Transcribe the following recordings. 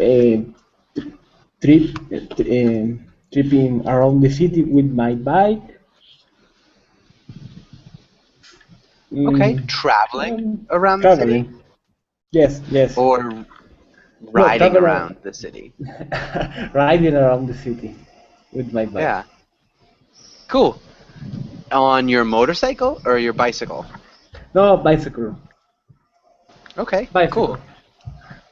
uh, trip tripping around the city with my bike. Okay, Mm, traveling around the city Traveling. Yes, yes. or No, riding travel around the city? riding around the city with my bike. Yeah, cool. On your motorcycle or your bicycle? No, bicycle. Okay, Bicycle. cool.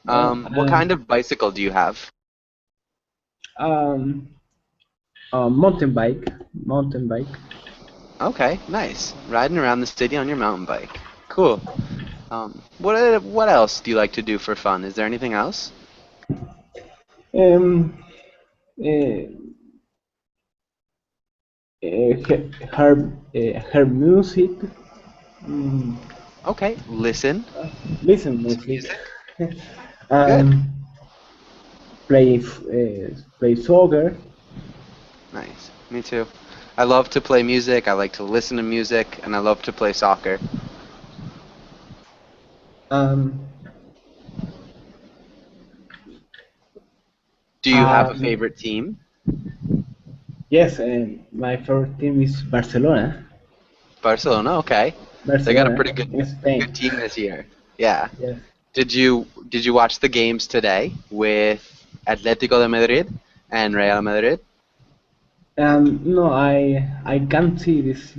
No, What kind of bicycle do you have? um, mountain bike. Mountain bike. Okay, nice. Riding around the city on your mountain bike. Cool. What else do you like to do for fun? Is there anything else? Um, uh, her music. Mm, Okay, listen Listen to music. music. Good. um, play soccer. Nice. Me too. I love to play music. I like to listen to music, and I love to play soccer. Um, Do you have a um, favorite team? yes, my favorite team is Barcelona. Barcelona. Okay. They got a Barcelona pretty good in good Spain. team this year. Yeah. Yes. Did you watch the games today with Atlético de Madrid and Real Madrid? No, I can't see this.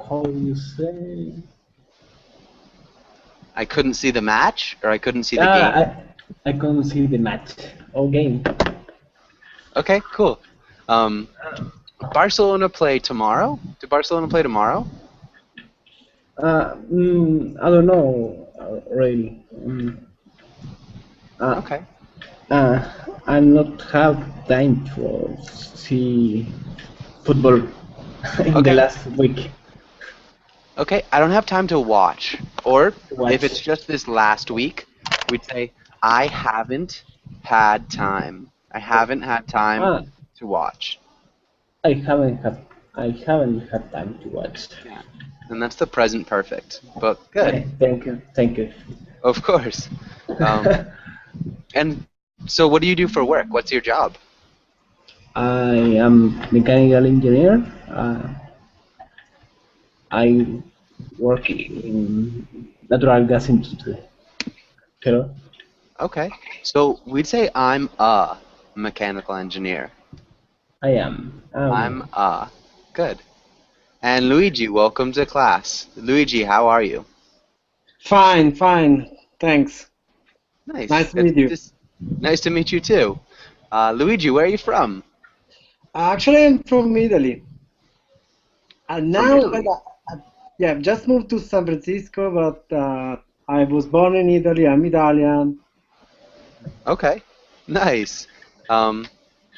How you say? I couldn't see the match, or I couldn't see the Ah, game. I couldn't see the match or game. Okay, cool. Um, Barcelona play tomorrow? Do Barcelona play tomorrow? I don't know really. Uh, Okay. uh, I not have time to see football in the Okay. last week Okay, I don't have time to watch. Or to if watch. it's just this last week, we'd say I haven't had time. I haven't had time Ah, to watch. I haven't had time to watch. Yeah. And that's the present perfect. But good. Thank you, thank you. Of course. Um, and so what do you do for work? What's your job? I am mechanical engineer. I work in natural gas industry. Hello? Okay. So we'd say I'm a mechanical engineer. I am. I'm a. Good. And Luigi, welcome to class. Luigi, how are you? Fine, fine. Thanks. Nice. Nice to meet you. Nice to meet you too. Luigi, where are you from? Actually, I'm from Italy. And From now, Italy. yeah, I've just moved to San Francisco, but I was born in Italy. I'm Italian. Okay. Nice. Um,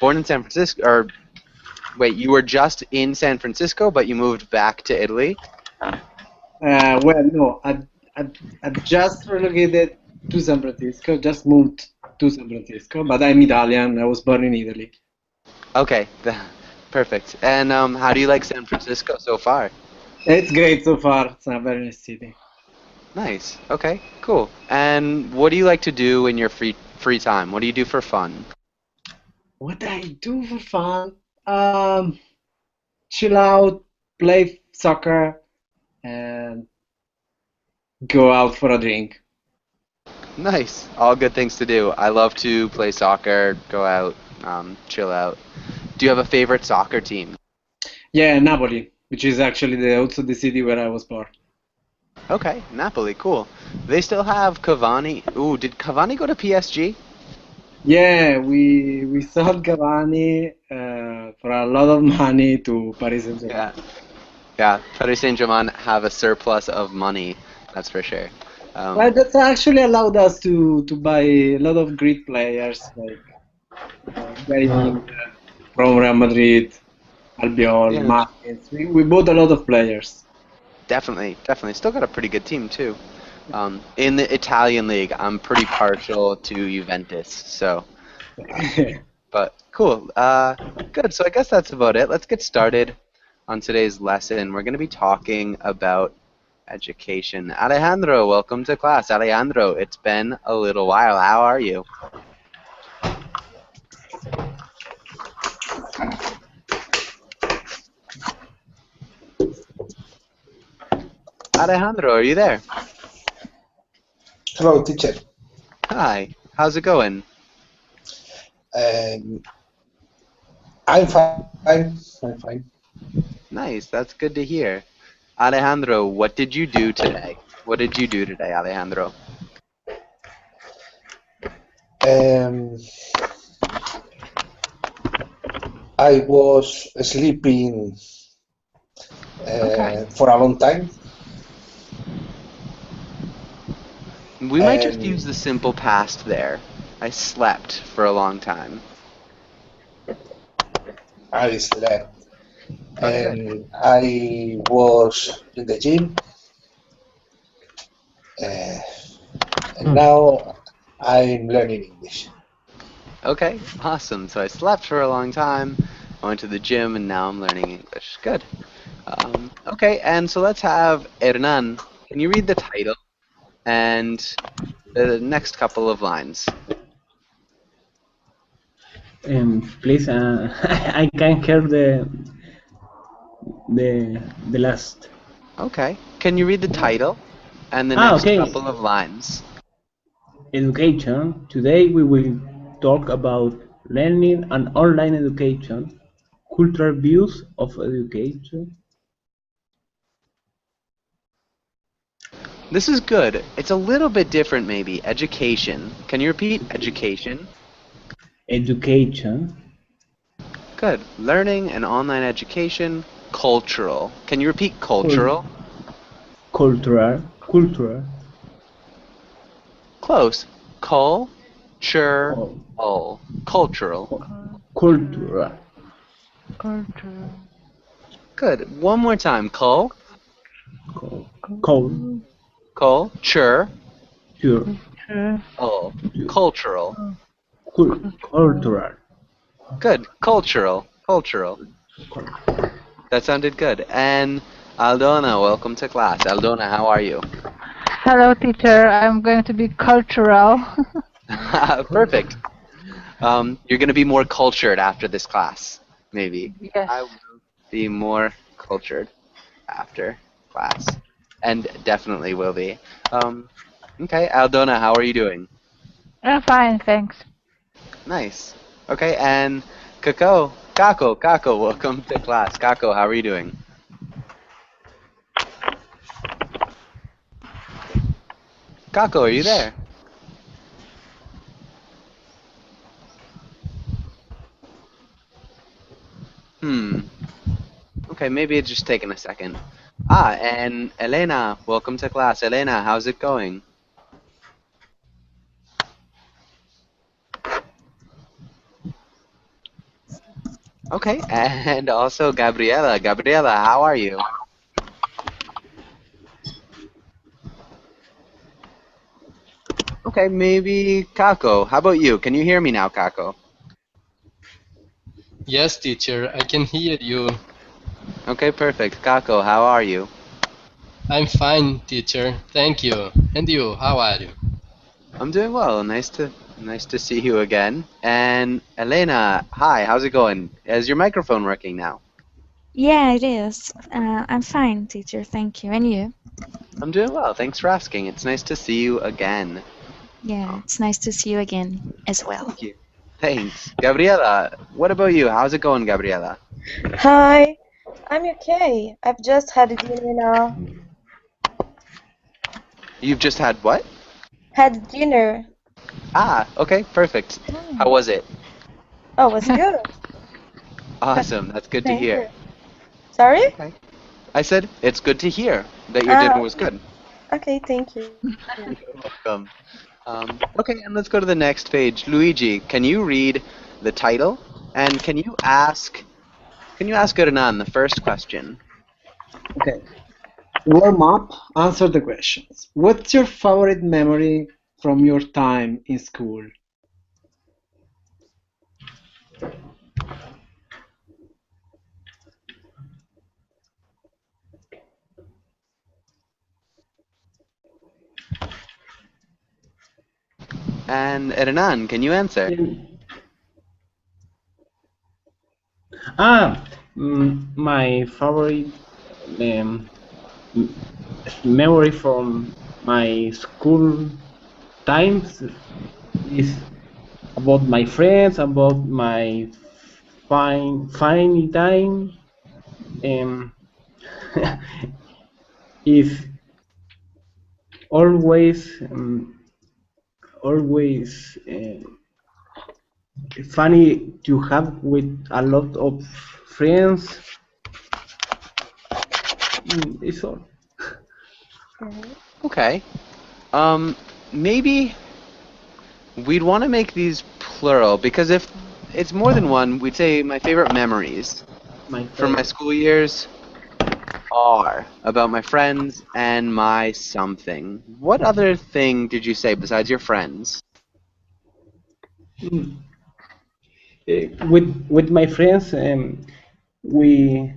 born in San Francisco, or wait, you were just in San Francisco, but you moved back to Italy? Well, no, I've just relocated to San Francisco, just moved to San Francisco, but I'm Italian. I was born in Italy. Okay. Perfect. And how do you like San Francisco so far? It's great so far. It's a very nice city. Nice. Okay. Cool. And what do you like to do in your free time? What do you do for fun? What I do for fun? Chill out, play soccer, and go out for a drink. Nice. All good things to do. I love to play soccer, go out, chill out. Do you have a favorite soccer team? Yeah, Napoli, which is actually also the city where I was born. Okay, Napoli, cool. They still have Cavani. Ooh, did Cavani go to PSG? Yeah, we sold Cavani for a lot of money to Paris Saint-Germain. Yeah. Yeah, Paris Saint-Germain have a surplus of money, that's for sure. Um, Well, that's actually allowed us to buy a lot of great players like Gary Uh, Lineker from Real Madrid, Albiol, yeah, Martins. We bought a lot of players. definitely, definitely. Still got a pretty good team too. In the Italian league, I'm pretty partial to Juventus, so but cool. Good. So I guess that's about it. Let's get started on today's lesson. We're going to be talking about education. Alejandro, welcome to class. Alejandro, it's been a little while. How are you? Alejandro, are you there? Hello, teacher. Hi. How's it going? Um, I'm fine. I'm fine. Nice. That's good to hear. Alejandro, what did you do today? What did you do today, Alejandro? Um, I was sleeping Okay. for a long time, We might just use and the simple past there. I slept for a long time. I slept. Good. And I was in the gym, uh, and now I'm learning English. Okay, awesome. So I slept for a long time, I went to the gym, and now I'm learning English. Good. Okay, and so let's have Hernan. Can you read the title and the next couple of lines? Please, I can hear the last. Okay. Can you read the title and the Ah, next okay. couple of lines? Education. Today we will talk about learning and online education, cultural views of education. This is good. It's a little bit different, maybe. Education. Can you repeat education? Education, Good. Learning and online education. Cultural. Can you repeat cul- cultural? cultural, Close. Cultural. cul- Cultural. cultural, Good. One more time. cul- culture, Culture. Cultural. cultural. Good. Cultural. Cultural. That sounded good. And Aldona, welcome to class. Aldona, how are you? Hello, teacher. I'm going to be cultural. Perfect. You're going to be more cultured after this class, maybe. Yes. I will be more cultured after class, and definitely will be. Okay, Aldona, how are you doing? I'm fine, thanks. Nice. Okay, and Kako, welcome to class. Kako, how are you doing? Kako, are you there? Okay, maybe it's just taking a second. And Elena, welcome to class. Elena, how's it going? Okay, and also Gabriela. Gabriela, how are you? Okay, maybe Kako. How about you? Can you hear me now, Kako? Yes, teacher, I can hear you. Okay, perfect. Kako, how are you? I'm fine, teacher. Thank you. And you, how are you? I'm doing well. Nice to see you again. And Elena, hi. How's it going? Is your microphone working now? Yeah, it is. I'm fine, teacher. Thank you. And you? I'm doing well. Thanks for asking. It's nice to see you again. Yeah, it's nice to see you again as well. Thank you. Thanks. Gabriela, what about you? How's it going, Gabriela? Hi, I'm okay. I've just had dinner now. You've just had what? Had dinner. Okay, perfect. How was it? Oh, it's good. Awesome. That's good to Thank hear. you. Sorry? Okay. I said it's good to hear that your Ah, dinner was good. okay, thank you. You're welcome. Okay, and let's go to the next page. Luigi, can you read the title? And can you ask Hernan the first question? Okay. Warm up. Answer the questions. What's your favorite memory from your time in school? And Hernan, can you answer? My favorite um, m- memory from my school times is about my friends, about my fine time. Um, is always always funny to have with a lot of friends. It's all. Okay. Maybe we'd want to make these plural because if it's more than one, we'd say my favorite memories from my school years are about my friends and my something. What other thing did you say besides your friends? With my friends, we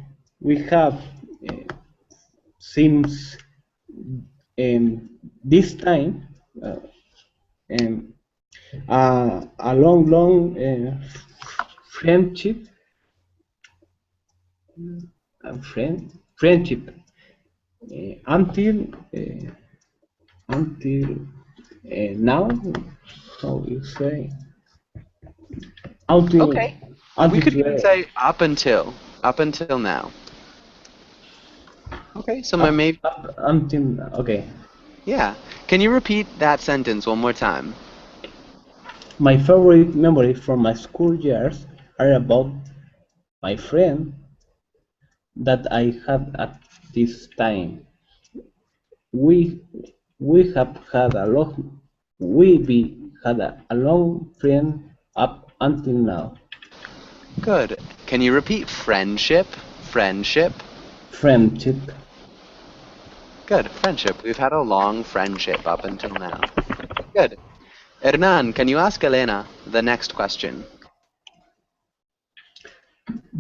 have since this time um, a long friendship, friendship until now. How you say? Until Okay. until We could even today. say up until now. Okay, so my maybe. Until okay. Yeah. Can you repeat that sentence one more time? My favorite memories from my school years are about my friend that I had at this time. We we have had a long we be had a long friend up until now. Good. Can you repeat friendship? Friendship? Friendship. Good. Friendship. We've had a long friendship up until now. Good. Hernan, can you ask Elena the next question?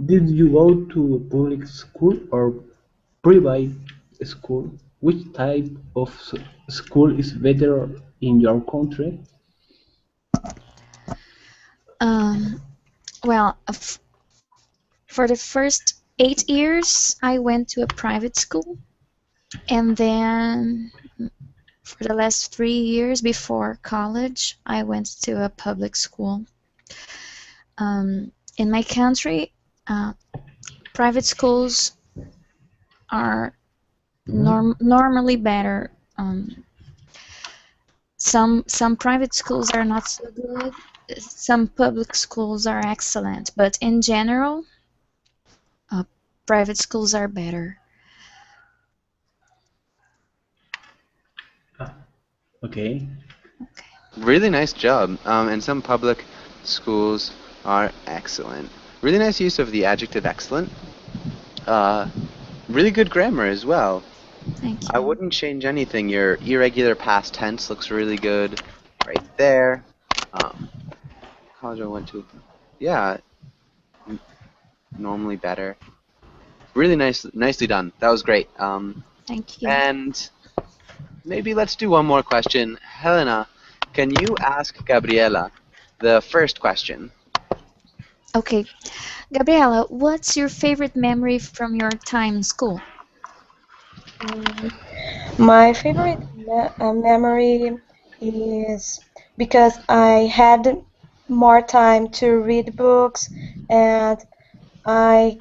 Did you go to public school or private school? Which type of school is better in your country? Well, for the first 8 years, I went to a private school, and then for the last 3 years before college, I went to a public school. In my country, private schools are normally better. Some private schools are not so good. Some public schools are excellent, but in general, private schools are better. Okay. Really nice job. And some public schools are excellent. Really nice use of the adjective excellent. Really good grammar as well. Thank you. I wouldn't change anything. Your irregular past tense looks really good right there. College I went to, yeah, normally better. Really nicely done. That was great. Thank you. And maybe let's do one more question. Helena, can you ask Gabriela the first question? Okay. Gabriela, what's your favorite memory from your time in school? My favorite memory is because I had more time to read books, and I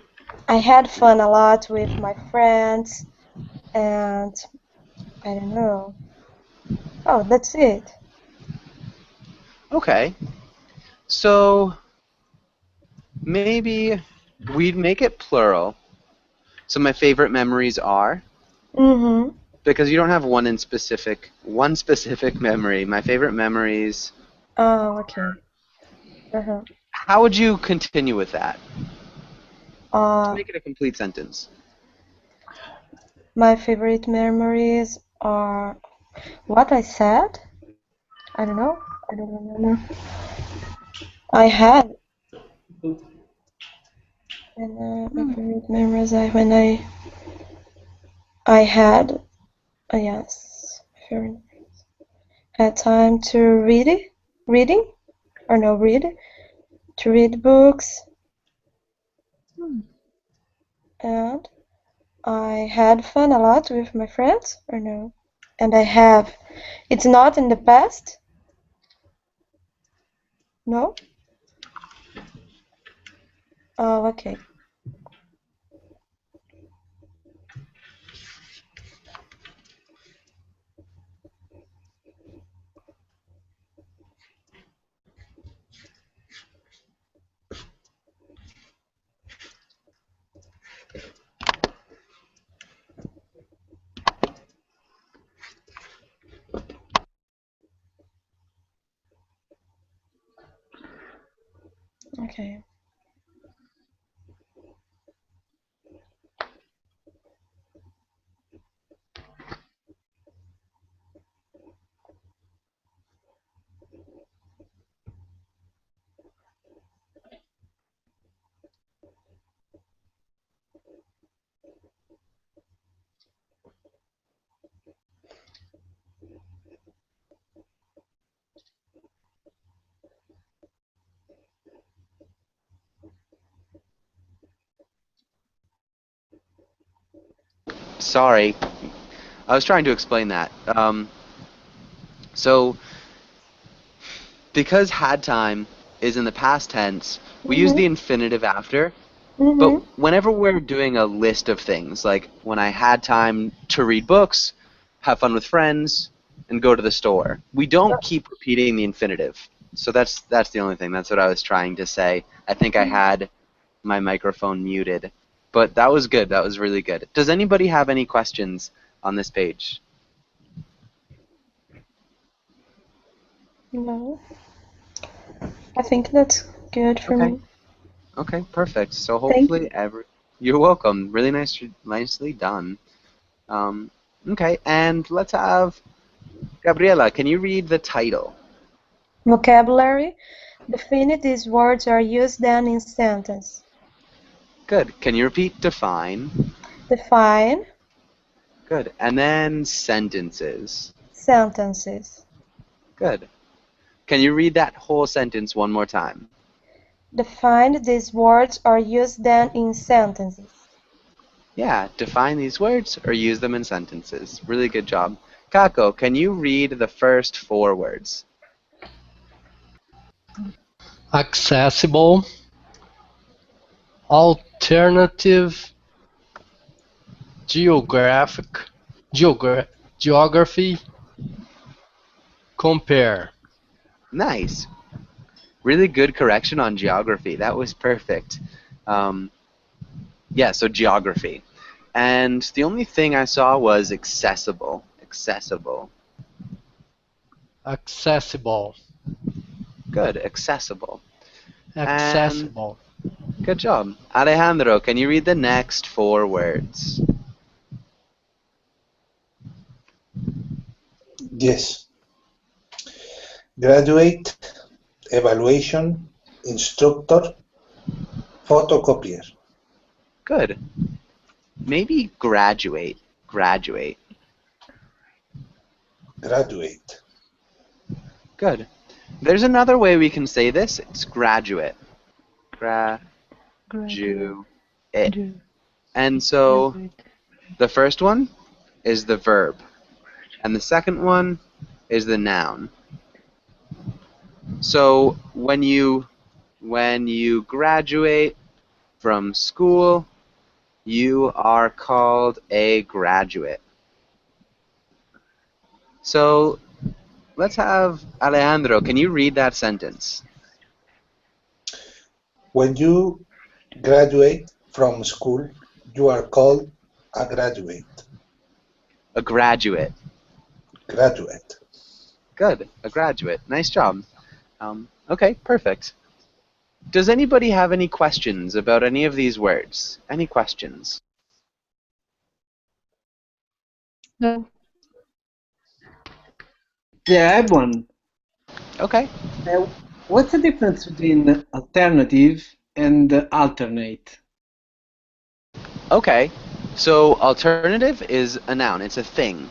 had fun a lot with my friends, and I don't know. Oh, that's it. Okay. So maybe we'd make it plural. So my favorite memories are, because you don't have one specific memory. My favorite memories. Oh, okay. How would you continue with that? To make it a complete sentence. My favorite memories are what I said. I don't know. I don't remember. I had. And my favorite memories I had. Yes, favorite memories. Had time to read it. reading, or no, to read books, and I had fun a lot with my friends, or no, and I have. It's not in the past. No. Oh, okay. Okay. Sorry, I was trying to explain that. So, because had time is in the past tense, we use the infinitive after. But whenever we're doing a list of things, like when I had time to read books, have fun with friends, and go to the store, we don't keep repeating the infinitive. So that's the only thing. That's what I was trying to say. I think I had my microphone muted. But that was good. That was really good. Does anybody have any questions on this page? No. I think that's good for me. Okay, perfect. So hopefully you're welcome. Really nicely done. Okay, and let's have Gabriela. Can you read the title? Vocabulary. Define. These words are used then in sentence. Good. Can you repeat define? Define. Good. And then sentences. Sentences. Good. Can you read that whole sentence one more time? Define. These words are used then in sentences. Yeah, define these words or use them in sentences. Really good job. Kako, can you read the first 4 words? Accessible, alternative, geography, compare. Nice. Really good correction on geography. That was perfect. Yeah, so geography. And the only thing I saw was accessible. Accessible. Good, accessible. Accessible. And good job. Alejandro, can you read the next 4 words? Yes. Graduate, evaluation, instructor, photocopier. Good. Maybe graduate. Graduate. Graduate. Good. There's another way we can say this. It's graduate. Graduate. And so the first one is the verb. And the second one is the noun. So when you graduate from school, you are called a graduate. So let's have Alejandro. Can you read that sentence? When you graduate from school, you are called a graduate. A graduate. Graduate. Good. A graduate. Nice job. Okay, perfect. Does anybody have any questions about any of these words? Any questions? No. Yeah, I have one. Okay. What's the difference between alternative and alternate? Okay. So alternative is a noun. It's a thing.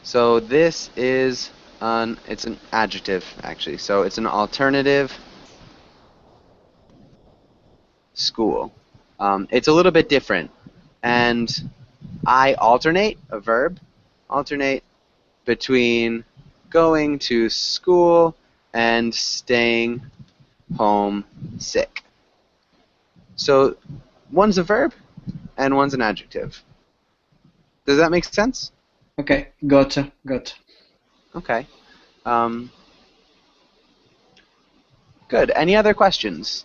So this is It's an adjective, actually. So it's an alternative school. It's a little bit different. And I alternate, a verb, alternate between going to school and staying home sick. So one's a verb and one's an adjective. Does that make sense? Okay, gotcha. Okay. Good. Any other questions?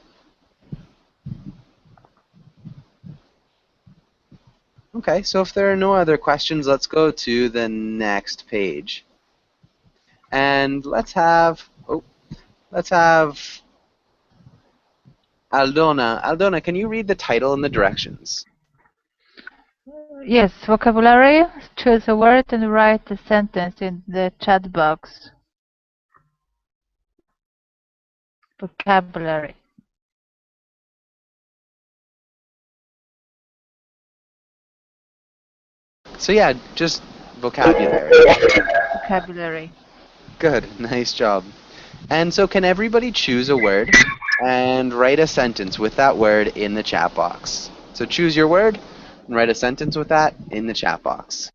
Okay, so if there are no other questions, let's go to the next page. And let's have Aldona. Aldona, can you read the title and the directions? Yes, vocabulary. Choose a word and write a sentence in the chat box. Vocabulary. So yeah, just vocabulary. Vocabulary. Good, nice job. And so can everybody choose a word and write a sentence with that word in the chat box? So choose your word and write a sentence with that in the chat box.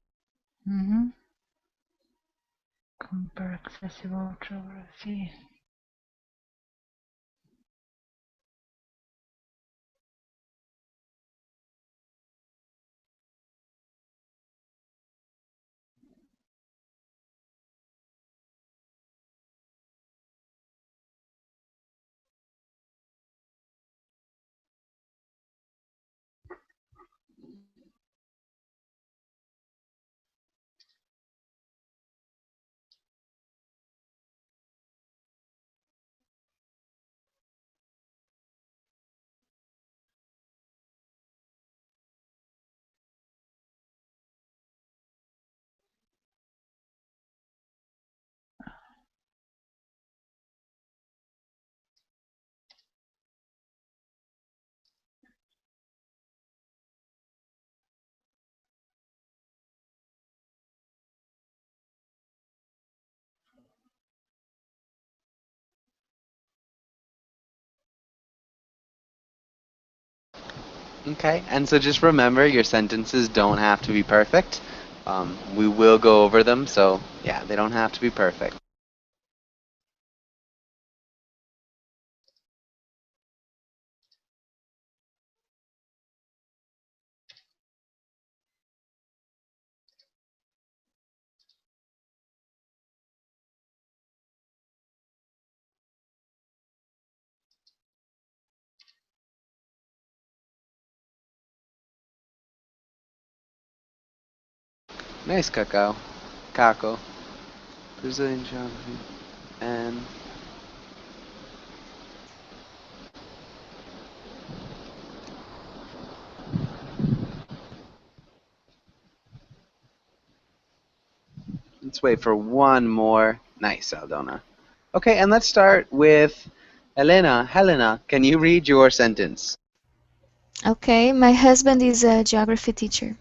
Compare accessible geography. Okay, and so just remember your sentences don't have to be perfect. We will go over them, so yeah, they don't have to be perfect. Nice, Cacao. Kako. Brazilian geography. And let's wait for one more. Nice, Aldona. Okay, and let's start with Elena. Helena, can you read your sentence? Okay, my husband is a geography teacher.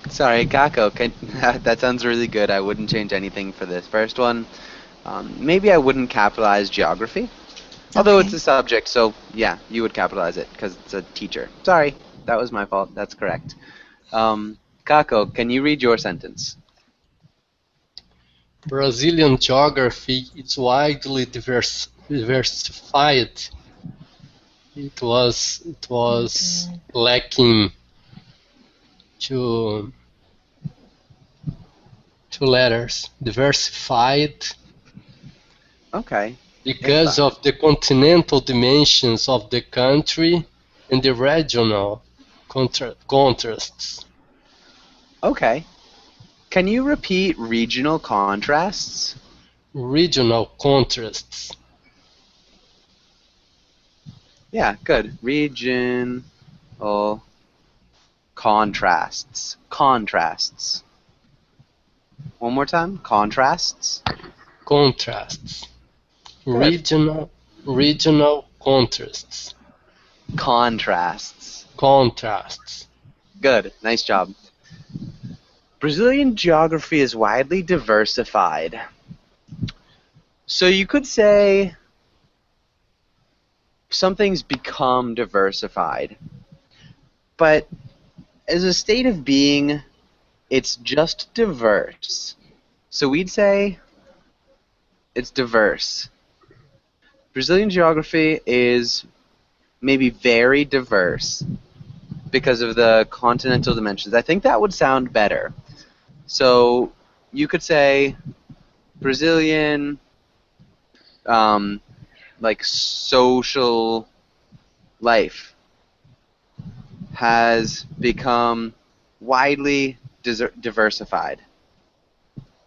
Sorry, Kako. That sounds really good. I wouldn't change anything for this first one. Maybe I wouldn't capitalize geography. Although it's a subject, so yeah, you would capitalize it because it's a teacher. Sorry, that was my fault. That's correct. Kako, can you read your sentence? Brazilian geography is widely diversified. It was lacking two letters. Diversified. Okay. Because of the continental dimensions of the country and the regional contrasts. Okay. Can you repeat regional contrasts? Regional contrasts. Yeah, good. Regional contrasts. Contrasts. One more time. Contrasts. Contrasts. Regional contrasts. Contrasts. Contrasts. Good. Nice job. Brazilian geography is widely diversified. So you could say something's become diversified. But as a state of being, it's just diverse. So we'd say it's diverse. Brazilian geography is maybe very diverse because of the continental dimensions. I think that would sound better. So you could say Brazilian like social life has become widely diversified.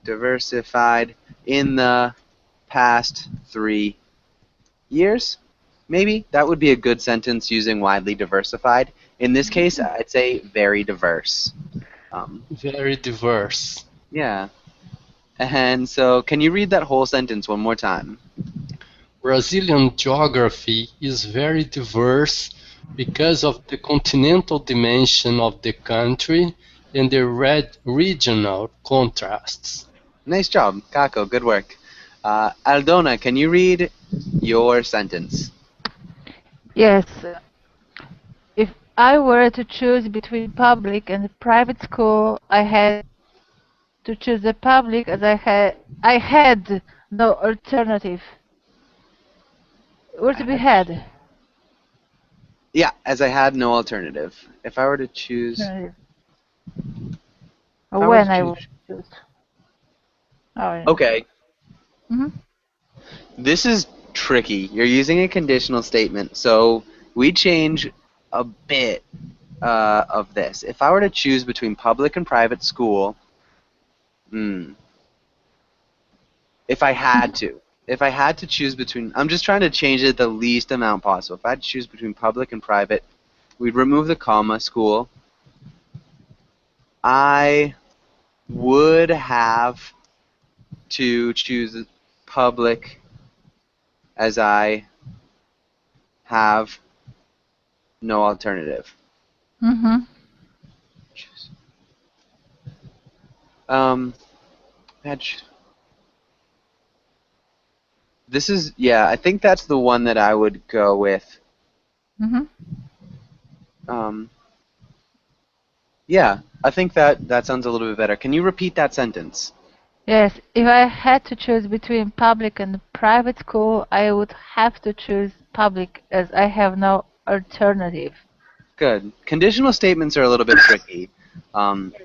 Diversified in the past 3 years, maybe? That would be a good sentence using widely diversified. In this case, I'd say very diverse. Very diverse. Yeah. And so, can you read that whole sentence one more time? Brazilian geography is very diverse because of the continental dimension of the country and the regional contrasts. Nice job, Kako. Good work. Aldona, can you read your sentence? Yes. If I were to choose between public and private school, I had to choose the public as I had no alternative. Where to be had? Yeah, as I had no alternative. If I were to choose... Or when I would choose. Oh, yeah. Okay. Mm-hmm. This is tricky. You're using a conditional statement, so we change a bit of this. If I were to choose between public and private school, if I had to choose between, I'm just trying to change it the least amount possible. If I had to choose between public and private, we'd remove the comma, school. I would have to choose public as I have no alternative. Mm-hmm. This is, yeah, I think that's the one that I would go with. Mm-hmm. Yeah, I think that sounds a little bit better. Can you repeat that sentence? Yes, if I had to choose between public and private school, I would have to choose public as I have no alternative. Good. Conditional statements are a little bit tricky.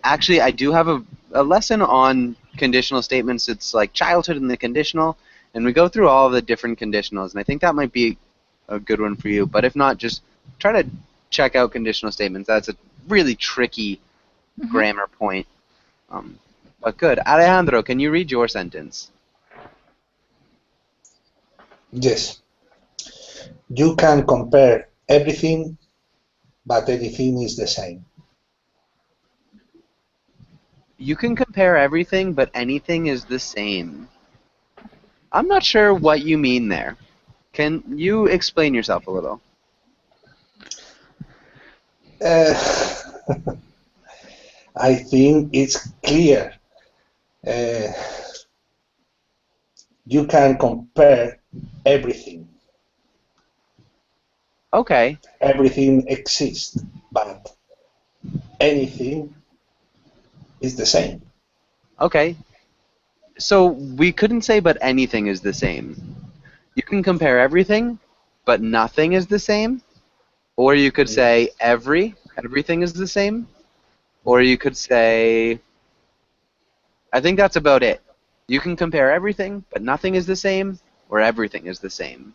Actually, I do have a lesson on conditional statements. It's like childhood and the conditional, and we go through all of the different conditionals, and I think that might be a good one for you. But if not, just try to check out conditional statements. That's a really tricky grammar point. But good. Alejandro, can you read your sentence? Yes. You can compare everything, but anything is the same. You can compare everything, but anything is the same. I'm not sure what you mean there. Can you explain yourself a little? I think it's clear. You can compare everything. Okay. Everything exists, but anything is the same. Okay. So we couldn't say but anything is the same. You can compare everything, but nothing is the same. Or you could say everything is the same. Or you could say, I think that's about it. You can compare everything, but nothing is the same, or everything is the same.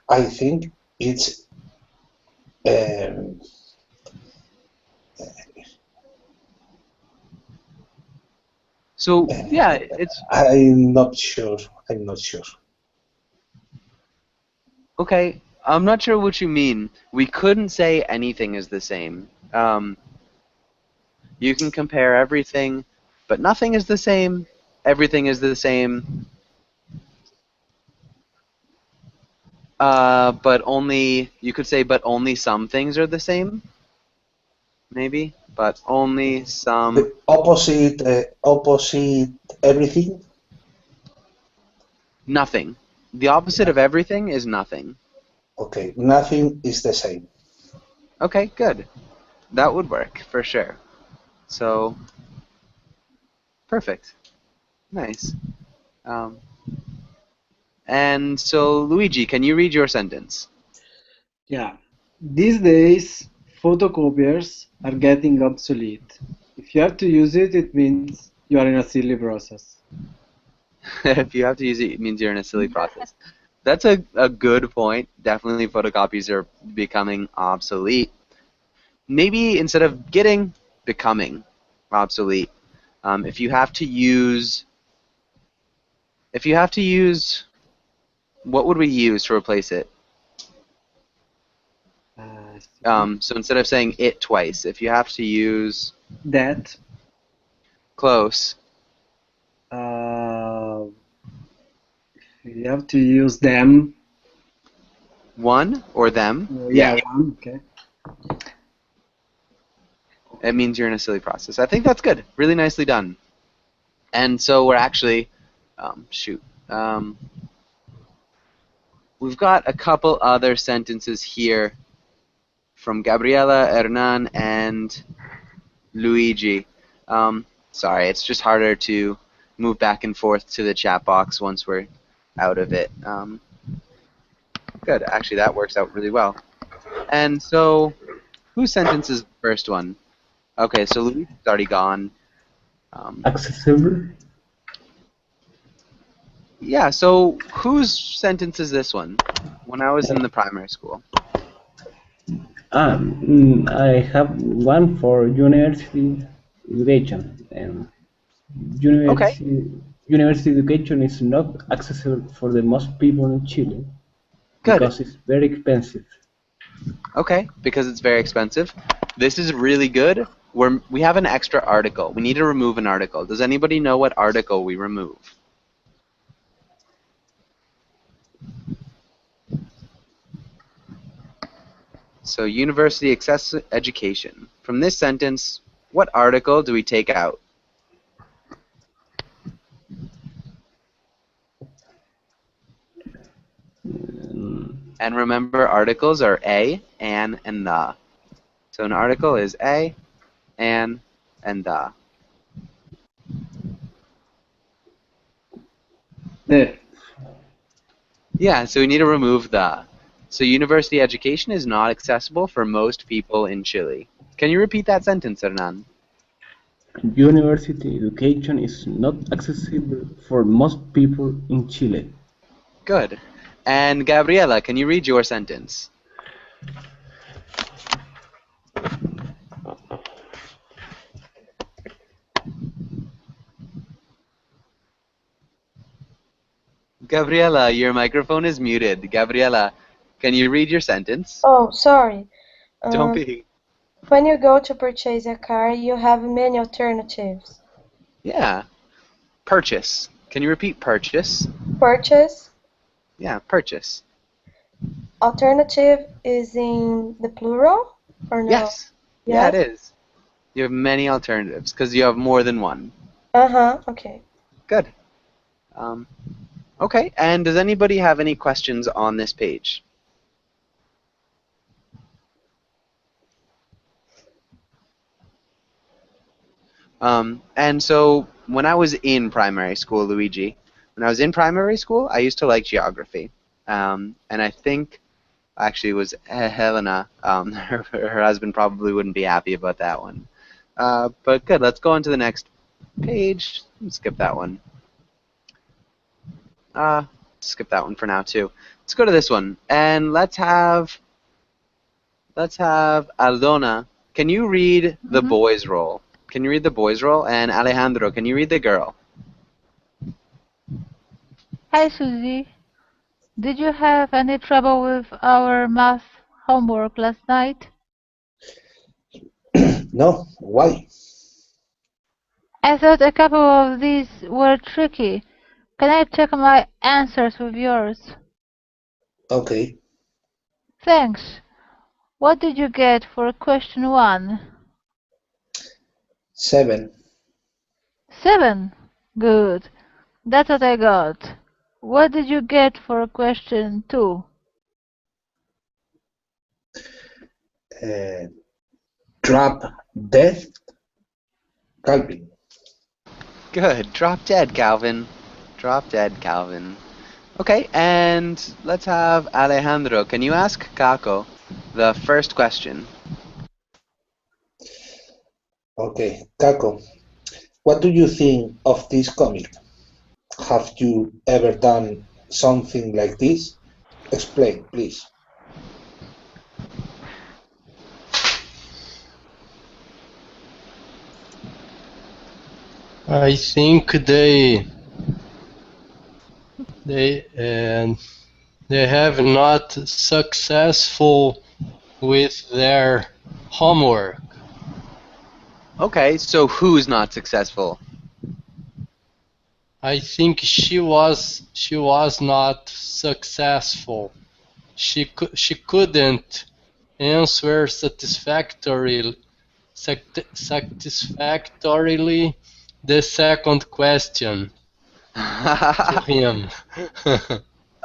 I think it's so yeah, it's. I'm not sure. Okay, I'm not sure what you mean. We couldn't say anything is the same. You can compare everything, but nothing is the same. Everything is the same. But only, you could say, but only some things are the same. Maybe, but only some. The opposite everything. Nothing. The opposite of everything is nothing. Okay, nothing is the same. Okay, good. That would work for sure. So, perfect. Nice. And so, Luigi, can you read your sentence? Yeah. These days, photocopiers are getting obsolete. If you have to use it, it means you are in a silly process. If you have to use it, it means you're in a silly process. That's a good point. Definitely photocopies are becoming obsolete. Maybe instead of becoming obsolete. If you have to use, what would we use to replace it? So instead of saying it twice, if you have to use That. close, You have to use them. one or them, Yeah, one. Okay. it means you're in a silly process. I think that's good. Really nicely done. And so we're actually, we've got a couple other sentences here from Gabriela, Hernan, and Luigi. Sorry, it's just harder to move back and forth to the chat box once we're out of it. Good. Actually, that works out really well. And so, whose sentence is the first one? Okay, so Luigi's already gone. Accessible. Yeah, so whose sentence is this one? When I was in the primary school. I have one for university education, and university education is not accessible for the most people in Chile. Good. Because it's very expensive. Okay, because it's very expensive. This is really good. We have an extra article. We need to remove an article. Does anybody know what article we remove? So, university access education. From this sentence, what article do we take out? And remember, articles are a, an, and the. So an article is a, an, and the. There. Yeah, so we need to remove the. So university education is not accessible for most people in Chile. Can you repeat that sentence, Hernan? University education is not accessible for most people in Chile. Good. And Gabriela, can you read your sentence? Gabriela, your microphone is muted. Gabriela, can you read your sentence? Oh, sorry. Don't be. When you go to purchase a car, you have many alternatives. Yeah. Purchase. Can you repeat purchase? Purchase. Yeah, purchase. Alternative is in the plural, or no? Yes. Yeah, it is. You have many alternatives because you have more than one. Okay. Good. Okay, and does anybody have any questions on this page? And so when I was in primary school, Luigi, when I was in primary school, I used to like geography. And I think actually it was Helena. Her husband probably wouldn't be happy about that one. But good, let's go on to the next page. Skip that one. Skip that one for now too. Let's go to this one, and let's have Aldona. Can you read the boys' role? Can you read the boys' role? And Alejandro, can you read the girl? Hi, Susie. Did you have any trouble with our math homework last night? No, why? I thought a couple of these were tricky. Can I check my answers with yours? Okay. Thanks. What did you get for question 1? 7. 7. Good. That's what I got. What did you get for question 2? Drop death, Calvin. Good. Drop dead, Calvin. Drop dead, Calvin. Okay, and let's have Alejandro. Can you ask Kako the first question? Okay, Kako, what do you think of this comic? Have you ever done something like this? Explain, please. I think they have not successful with their homework. Okay, so who's not successful? I think she was not successful. She couldn't answer satisfactorily the second question to him.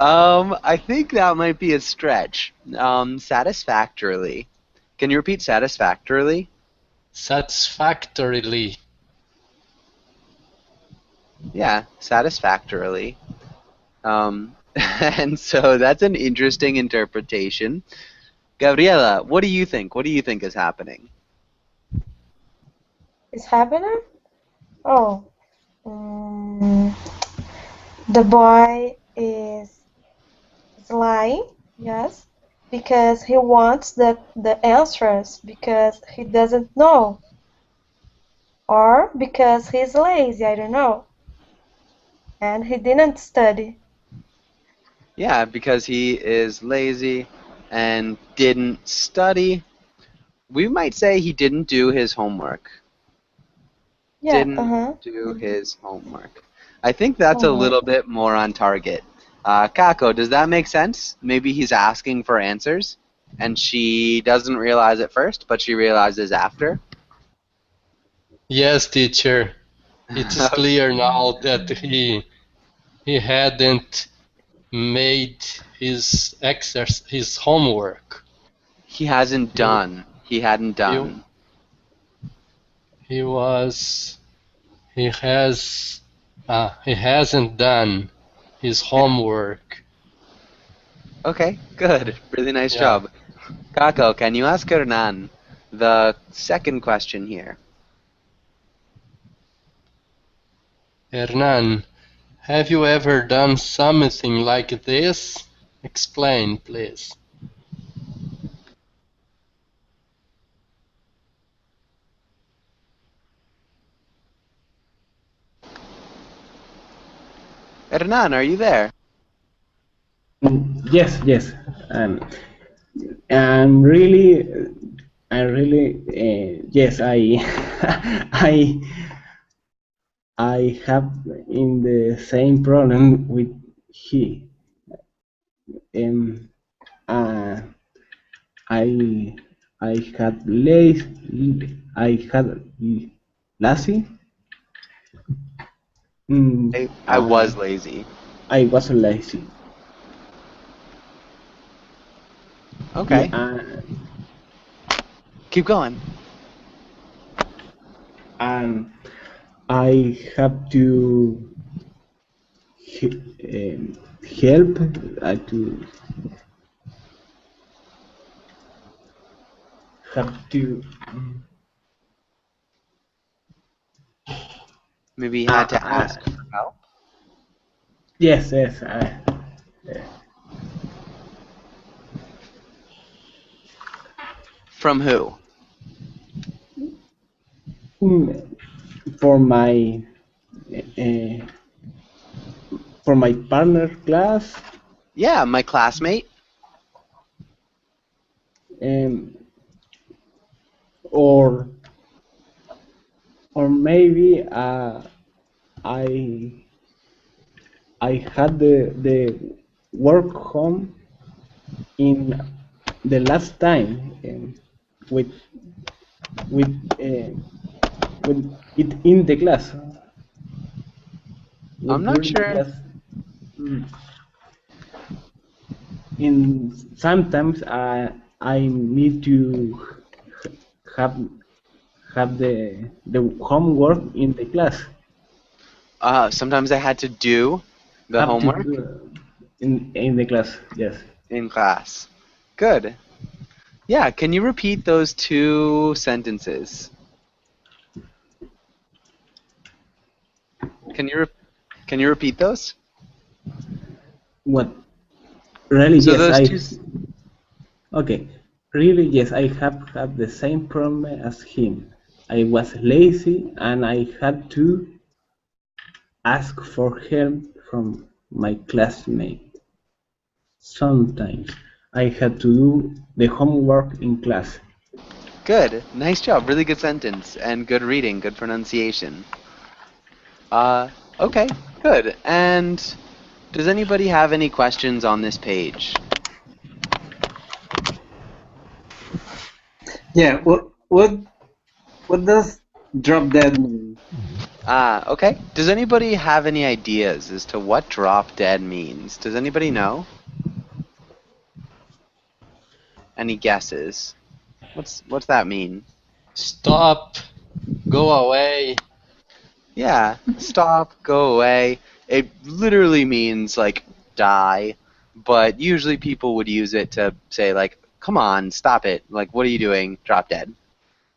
I think that might be a stretch. Satisfactorily. Can you repeat satisfactorily? Satisfactorily. Yeah, satisfactorily. And so that's an interesting interpretation. Gabriela, what do you think? What do you think is happening? Is happening? Oh, the boy is lying, yes, because he wants the answers because he doesn't know, or because he's lazy, I don't know, and he didn't study. Yeah, because he is lazy and didn't study. We might say he didn't do his homework. Yeah, Didn't do his homework. I think that's a little bit more on target. Kako, does that make sense? Maybe he's asking for answers, and she doesn't realize it first, but she realizes after. Yes, teacher. It is clear now that he hadn't made his homework. He hasn't done. He hadn't done. He hasn't done his homework. Okay, good. Really nice job. Kako, can you ask Hernan the second question here? Hernan, have you ever done something like this? Explain, please. Hernan, are you there? Yes, yes. I'm really, yes. I have in the same problem with he. I had lazy. I was lazy. I was lazy. Okay. Keep going. And I have to help to have to. Maybe you had to ask for help. Yes, yes. From who? For my partner class. Yeah, my classmate. Or or maybe I I had the work home in the last time with with uh, with it in the class I'm with not during the sure. class. Mm. In sometimes I need to have have the homework in the class. Sometimes I had to do the Have to homework do in the class. Yes. in class. Good. Yeah, can you repeat those two sentences? Can you can you repeat those? What? Really? So Yes. those I two. Okay. Really? Yes. I have had the same problem as him. I was lazy and I had to ask for help from my classmate. Sometimes I had to do the homework in class. Good. Nice job. Really good sentence and good reading, good pronunciation. Uh, okay, good. And does anybody have any questions on this page? Yeah. What does drop dead mean? Okay. Does anybody have any ideas as to what drop dead means? Does anybody know? Any guesses? What's that mean? Stop. Go away. Yeah, stop, go away. It literally means like die, but usually people would use it to say like, "Come on, stop it! Like, what are you doing? Drop dead.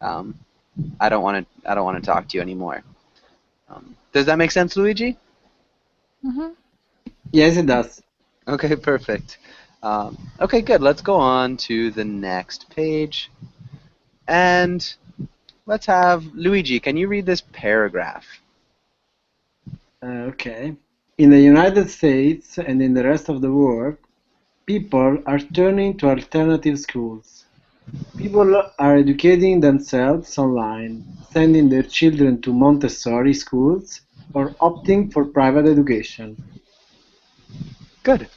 Um, I don't want to. I don't want to talk to you anymore." Does that make sense, Luigi? Hmm. Yes, it does. Okay, perfect. Okay, good. Let's go on to the next page, and let's have Luigi. Can you read this paragraph? Okay. In the United States and in the rest of the world, people are turning to alternative schools. People are educating themselves online, sending their children to Montessori schools, or opting for private education. Good.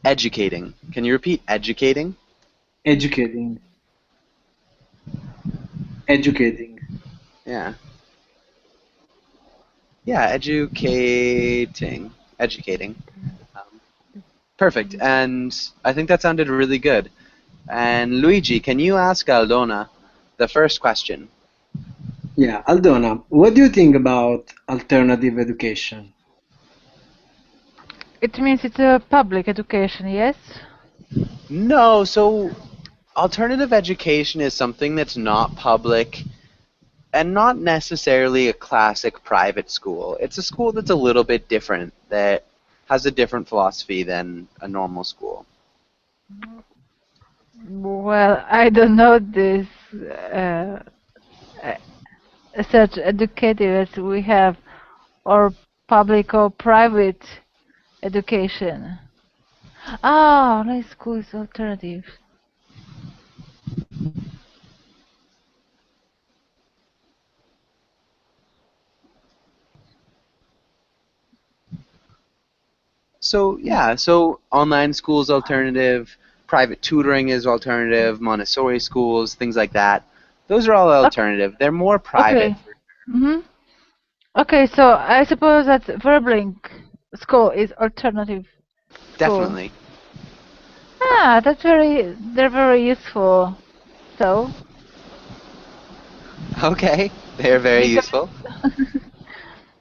Educating. Can you repeat educating? Educating. Educating. Yeah. Yeah, educating. Educating. Perfect. And I think that sounded really good. And Luigi, can you ask Aldona the first question? Yeah, Aldona, what do you think about alternative education? It means it's a public education, yes? No, so alternative education is something that's not public and not necessarily a classic private school. It's a school that's a little bit different, that has a different philosophy than a normal school. Well, I don't know this uh, uh, such educative as we have, or public or private education. Ah, online school is alternative. So yeah, so online schools alternative, private tutoring is alternative, Montessori schools, things like that. Those are all alternative. They're more private. Okay. Mm-hmm. Okay, so I suppose that Verblink school is alternative school. Definitely. Ah, they're very useful. So, Okay, they're very because useful.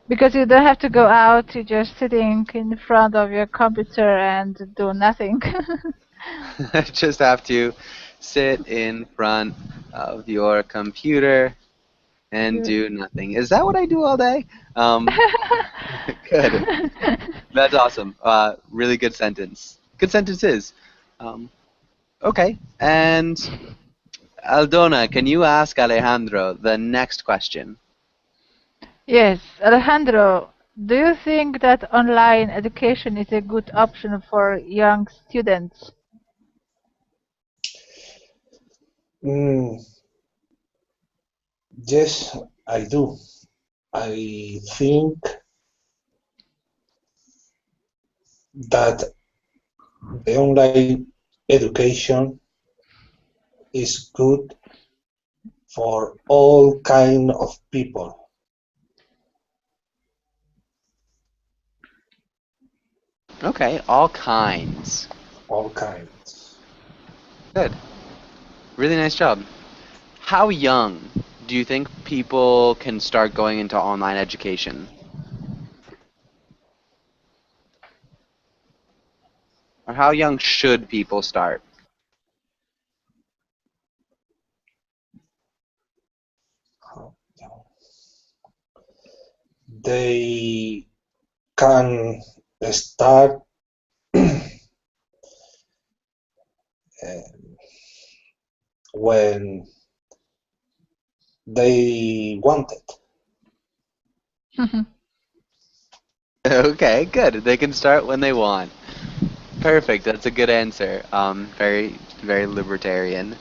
because you don't have to go out, you're just sitting in front of your computer and do nothing. Just have to sit in front of your computer and Yeah. do nothing. Is that what I do all day? Good. That's awesome. Really good sentence. Good sentences. Um, okay, and Aldona, can you ask Alejandro the next question? Yes, Alejandro, do you think that online education is a good option for young students? Mm, yes, I do. I think that the online education is good for all kind of people. Okay, all kinds. All kinds. Good. Really nice job. How young do you think people can start going into online education? Or how young should people start? They can start when they want it. Okay, good. They can start when they want. Perfect. That's a good answer. Very, very libertarian.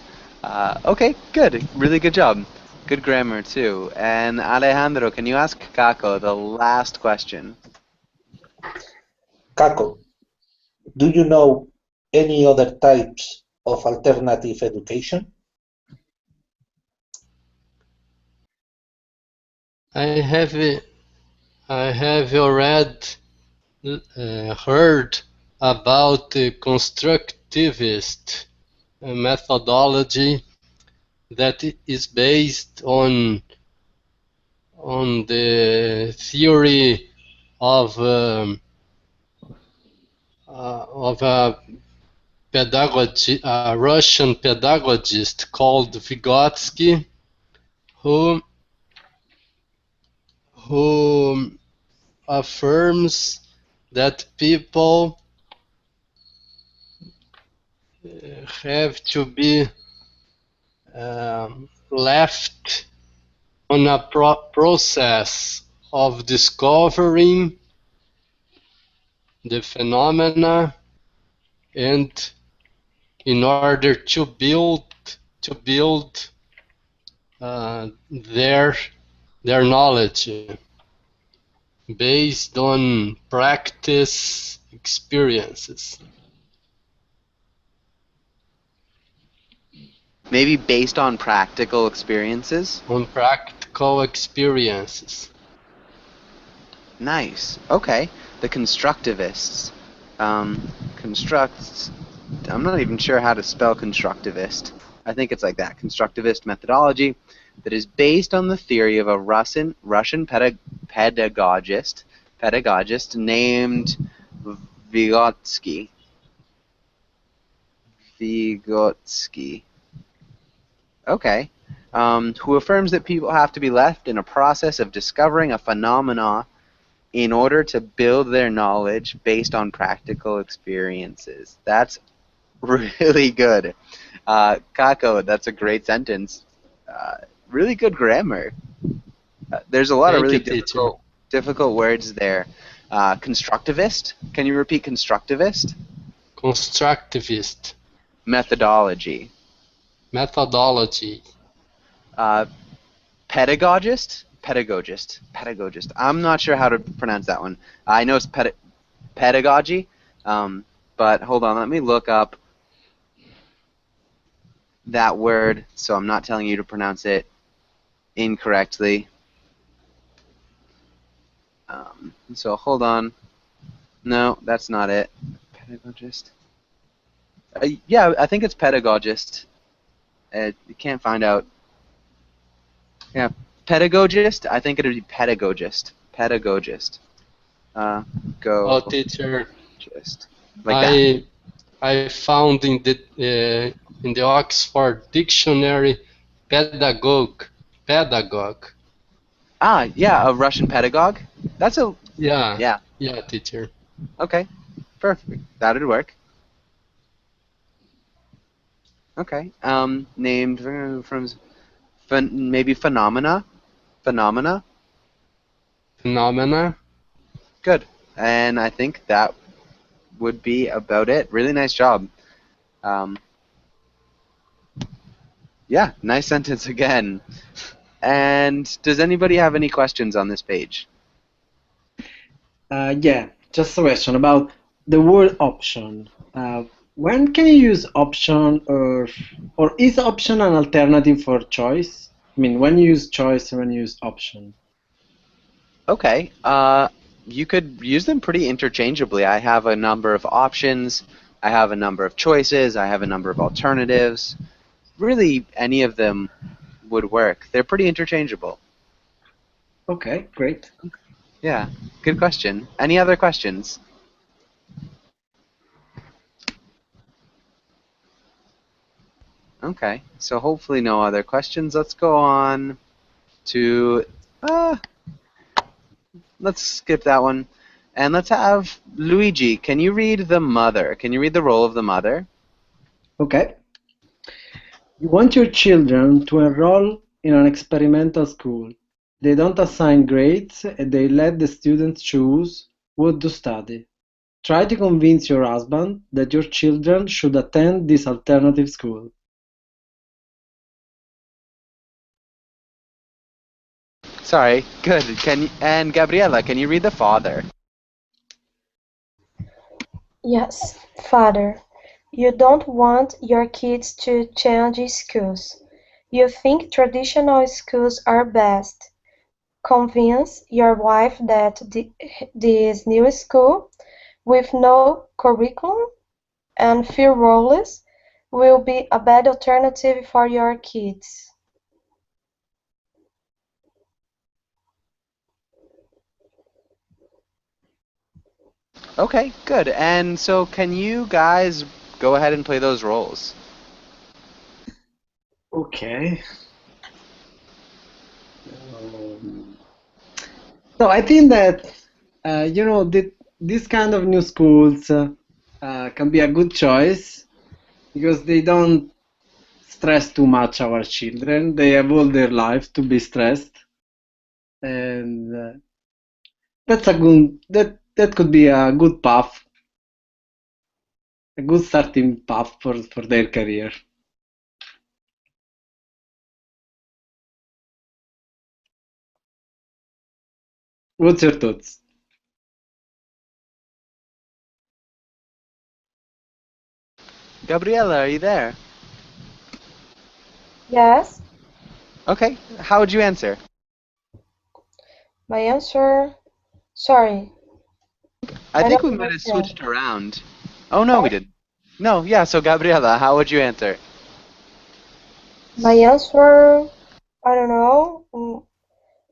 Okay, good. Really good job. Good grammar too. And Alejandro, can you ask Kako the last question? Kako, do you know any other types of alternative education? I have already heard about the constructivist methodology that is based on the theory of a Russian pedagogist called Vygotsky, who affirms that people have to be left on a process of discovering the phenomena, and in order to build their knowledge based on practice experiences. Maybe based on practical experiences? On practical experiences. Nice. Okay. The constructivists. Constructs. I'm not even sure how to spell constructivist. I think it's like that. Constructivist methodology that is based on the theory of a Russian pedagogist named Vygotsky. Okay. Who affirms that people have to be left in a process of discovering a phenomena in order to build their knowledge based on practical experiences. That's really good. Kako, that's a great sentence. Really good grammar. There's a lot of really difficult words there. Constructivist. Can you repeat constructivist? Constructivist. Methodology. Pedagogist. I'm not sure how to pronounce that one. I know it's pedagogy, but hold on, let me look up that word so I'm not telling you to pronounce it incorrectly. So hold on. No, that's not it. Pedagogist. Yeah, I think it's pedagogist. You can't find out. Yeah, pedagogist. I think it would be pedagogist. Pedagogist. Go. Oh, teacher. Just like that. I found in the Oxford Dictionary pedagogue. Ah, yeah, a Russian pedagogue. That's a yeah teacher. Okay, perfect. That'd work. Okay. Named from maybe phenomena. Good. And I think that would be about it. Really nice job. Yeah, nice sentence again. And does anybody have any questions on this page? Yeah, just a question about the word option. When can you use option, or is option an alternative for choice? I mean, when you use choice and when you use option. Okay. You could use them pretty interchangeably. I have a number of options. I have a number of choices. I have a number of alternatives. Really, any of them would work. They're pretty interchangeable. Okay, great. Yeah, good question. Any other questions? Okay, so hopefully no other questions. Let's go on to, let's skip that one. And let's have Luigi. Can you read the mother? Can you read the role of the mother? Okay. You want your children to enroll in an experimental school. They don't assign grades and they let the students choose what to study. Try to convince your husband that your children should attend this alternative school. Sorry, good. And Gabriela, can you read the father? Yes, Father, you don't want your kids to change schools. You think traditional schools are best. Convince your wife that this new school, with no curriculum and few rules, will be a bad alternative for your kids. Okay, good. And so can you guys go ahead and play those roles? Okay. So I think that this kind of new schools can be a good choice because they don't stress too much our children. They have all their life to be stressed, and that's a good that could be a good path, a good starting path for their career. What's your thoughts? Gabriela, are you there? Yes, Okay, how would you answer? my answer. Sorry, I I think don't we might have understand. switched around. Oh, no, we Sorry? didn't. No, yeah, so Gabriela, how would you answer? My answer, I don't know.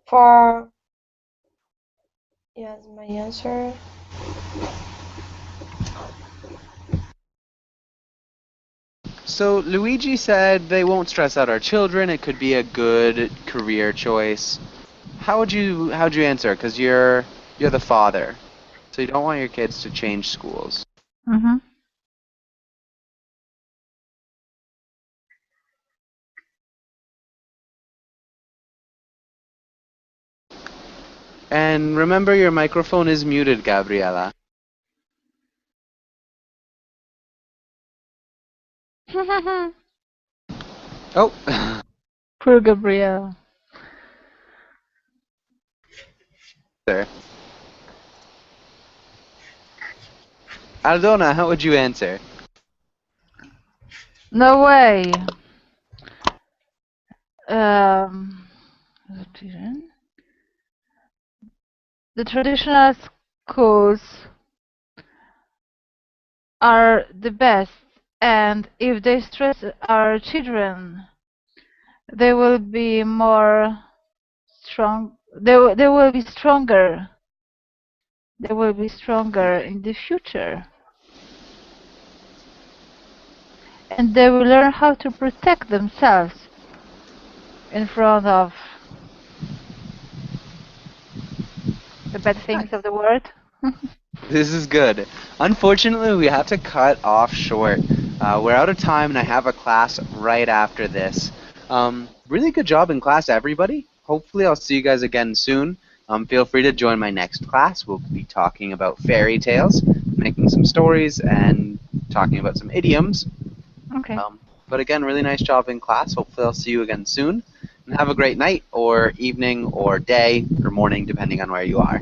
For yes, my answer. So Luigi said they won't stress out our children. It could be a good career choice. How'd you answer? Because you're the father, so you don't want your kids to change schools. Mm-hmm. And remember, your microphone is muted, Gabriela. Oh. Poor Gabriel. There. Aldona, how would you answer? No way. The traditional schools are the best, and if they stress our children, they will be more strong. They will be stronger. They will be stronger in the future, and they will learn how to protect themselves in front of the bad things of the world. This is good. Unfortunately, we have to cut off short. We're out of time, and I have a class right after this. Really good job in class, everybody. Hopefully, I'll see you guys again soon. Feel free to join my next class. We'll be talking about fairy tales, making some stories, and talking about some idioms. Okay. But again, really nice job in class. Hopefully, I'll see you again soon. And have a great night, or evening, or day, or morning, depending on where you are.